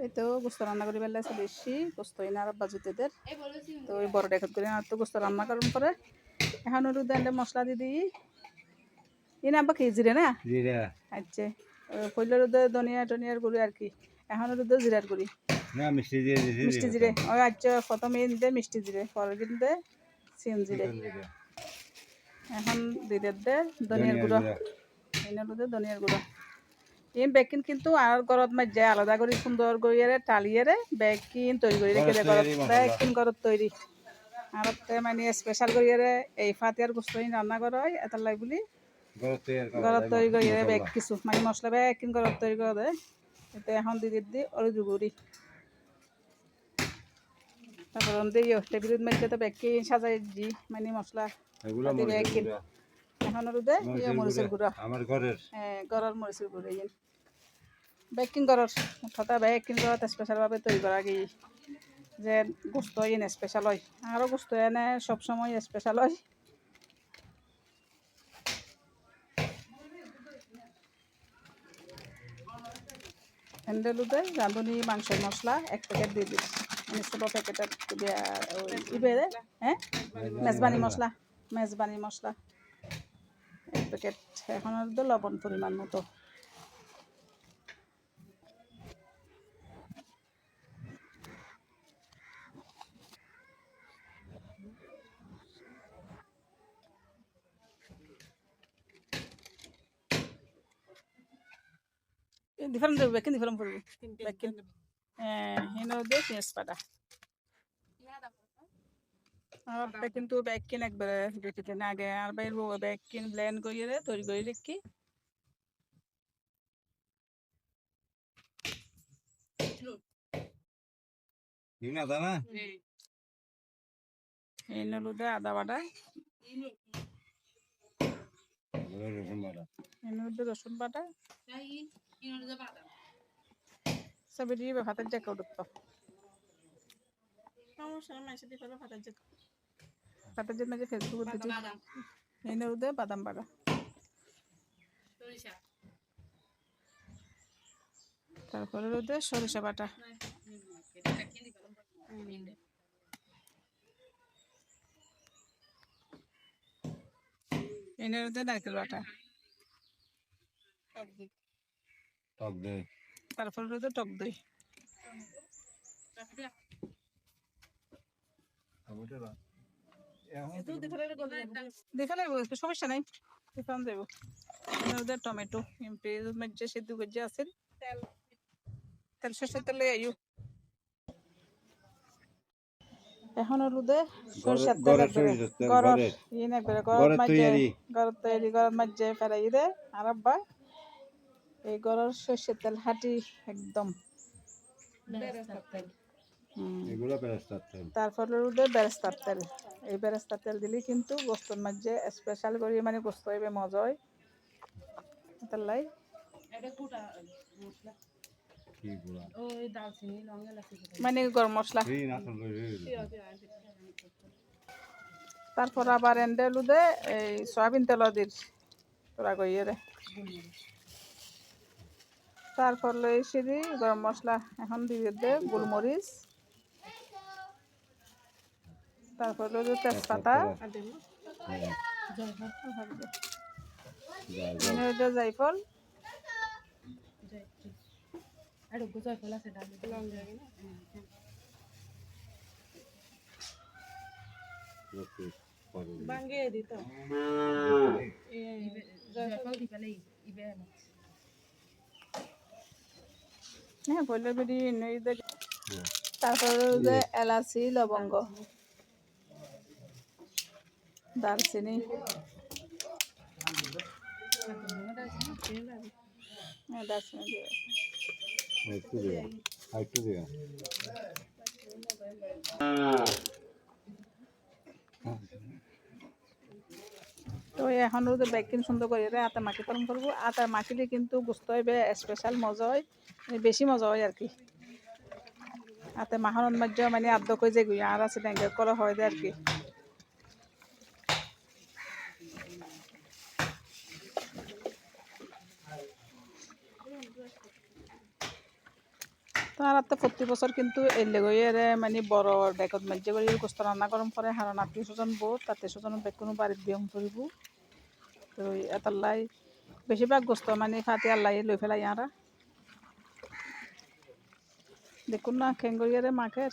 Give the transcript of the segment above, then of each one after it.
এই তো গোস্ত রান্না করি বেলা আছে বেশি গোস্ত এনে আর বাজুতেদের তো ওই বড় ডেকাত করে আর তো গোস্ত রান্না করার পরে এখন ওর দেন মশলা দিয়ে দিই এনে আব্বা কি জিরে না আচ্ছা কইলের ধনিয়া টনিয়ার গুঁড়ি আর কি এখন ওর জিরার গুঁড়ি না মিষ্টি জিরে ওই আচ্ছা প্রথমে দে মিষ্টি জিরে পরে দে সিম জিরে এখন দিয়ে দে ধনিয়ার গুঁড়ো এনে ধনিয়ার গুঁড়ো এই বেকিন কিন্তু আর গরত মাঝে আলাদা করে সুন্দর করে টালিয়ে বেকিন তৈরি করে রেখে দেয় বেকিন গরত তৈরি আর মানে স্পেশাল করে এই ফাতিয়ার গোস্ত রান্না করা হয় এটার লাই বলি গরত তৈরি করে বেগ কিছু মানে মশলা বেকিন গরত তৈরি করে দেয় এতে এখন দি অলুদ গুঁড়ি তারপর দিও টেবিলের মধ্যে তো বেকিন সাজাই দি মানে মশলা বেকিন এখন ওর দে মরিচের গুঁড়া হ্যাঁ গরর মরিচের গুঁড়ো বেকিং করার কথা বেকিং করা স্পেশালভাবে তৈরি করা গিয়ে যে গোস্ত এনে স্পেশাল হয় আরও গোস্ত এনে সবসময় স্পেশাল হয় হ্যান্ডেলুতে রাঁধুনি মাংসের মশলা 1 প্যাকেট দিয়ে দিস মানে ছোটো প্যাকেটের ইবে হ্যাঁ মেজবানি মশলা 1 প্যাকেট এখন লবণ পরিমাণ মতো different bekin hino de পেঁয়াজ পাতা আর কিন্তু বেকিন একবারে দিতে না আগে আর বাইরে বেকিন ব্লেন্ড করে তৈরি করে রাখি এনে আদা বাটা রসুন বাটা সব দিয়ে ভাতের জায়গা উঠত ভাতের জন্য যে ফেসবুক দিতে এনে বাদাম বাটা তারপরে সরিষা বাটা এনে নারকেল বাটা তারপরে টক দই সমস্যা নাই দেবো টমেটো সেদ্ধ গজ্জে আছে তেল সর্ষের তেলে আইও এখন হলুদে সরষের তেল গরম গরম তৈরি গরম মাঝে ফেরাই দে আর আব্বা এই গরম সরষের তেল হাঁটি একদম তারপর বেরেস্তার তেল এই বেরেস্তার তেল দিলে কিন্তু গোস্তর মাঝে স্পেশাল করে মানে গোস্ত হইবে মজা হয় তাই মানে গরম মশলা তারপর আবার এন্ডে লুদে এই সয়াবিন তেল দিস তোরা কইয়ে রে তারপর লইছি দি গরম মশলা এখন দিয়ে দে গোলমরিচ তারপর লইছে তেজপাতা জায়ফল বাঙ্গিয়ে দিত হ্যাঁ বললে বেরি তারপরে এলাচি লবঙ্গ দারচিনি তো এখন বেকিং সুন্দর করে আটা মাখি পালন করবো আটা মাখিলে কিন্তু গোস্ত হইবে স্পেশাল মজা হয় বেশি মজা হয় আর কি আতে মাখনের মাঝে মানে আদ্য কই যে গুই আর আছে ট্যাঙ্কের করা হয় আর কি তার তো প্রতি বছর কিন্তু এলে গিয়ে মানে বড় ডেকত মাঝে করে গোস্ত রান্না গরম করে কারণ আত্মীয় স্বজন বহুত আত্মীয় স্বজন বেকুনো বাড়িত বিয়ম করব তো এতাল্লাই বেশিরভাগ গোস্ত মানে ফাতে আল্লাহ লই ফেলাই আরা দেখুন না খেঙ্গরিয়ারে মাখের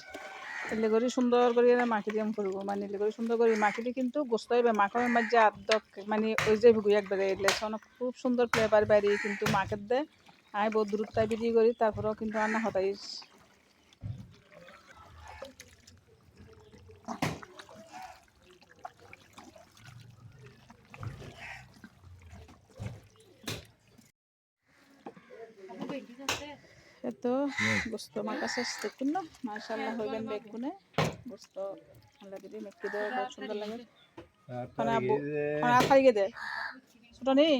এলে করে সুন্দর করে মাখি দিয়াম করবো মানে এলে করে সুন্দর করে মাখিলে কিন্তু গোস্ত হইবে মাখের মাঝে আদক মানে ওই যে ভুগি একবারে এলে খুব সুন্দর ফ্লেভার বাইরে কিন্তু মাখের দে আমি বহুত দূর তাই বিক্রি করি তারপরেও কিন্তু আর না হতাইস তো গোস্ত মাখা শেষ দেখুন না মাশাআল্লাহ হইবেন বেগুনে গোস্ত আল্লাহ দিদি মেখে দেয় বহুত সুন্দর লাগে খানা খানা খাইয়ে দে ছোট নেই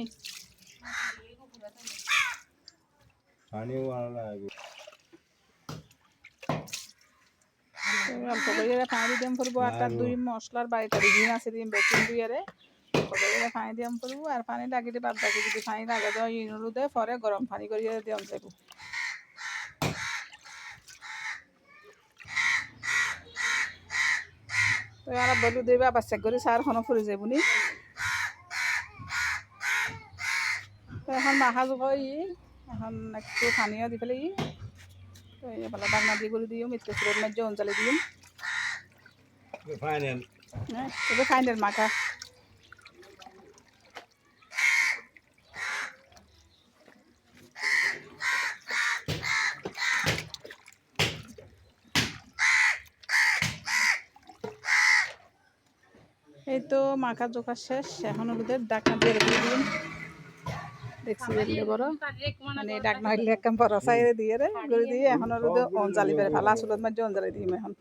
পানি वाला है অল্প করে পানি দিম করবো আর তার দুই মশলার বাড়িটা দিন আছে দিন বেকিং দুইয়ারে অল্প করে পানি দিম করবো আর পানি লাগিয়ে বাদ বাকি যদি পানি লাগে দেওয়া ইনুরু দে পরে গরম পানি করিয়ে দিম যাবো তো আর বলু দেবে আবার চেক করে সার খনো ফুরে যাবো নি তো এখন মাখা জোখ এখন একটু পানিও দি ফেলে তো এবার বাগনা দিয়ে করে দিও মিটকে সুরের মধ্যে অঞ্চলে দিম फाइनल হ্যাঁ এটা ফাইনাল মাখা এই তো মাখা জোখা শেষ এখন ওদের ডাকনা দিয়ে রেখে দিন দেখছি এলে বড় মানে ডাকনা হইলে একটা বড় সাইডে দিয়ে রে করে দিয়ে এখন ওদের অঞ্জালি বেড়ে ভালো আসলে মধ্যে অঞ্জালি দিই এখন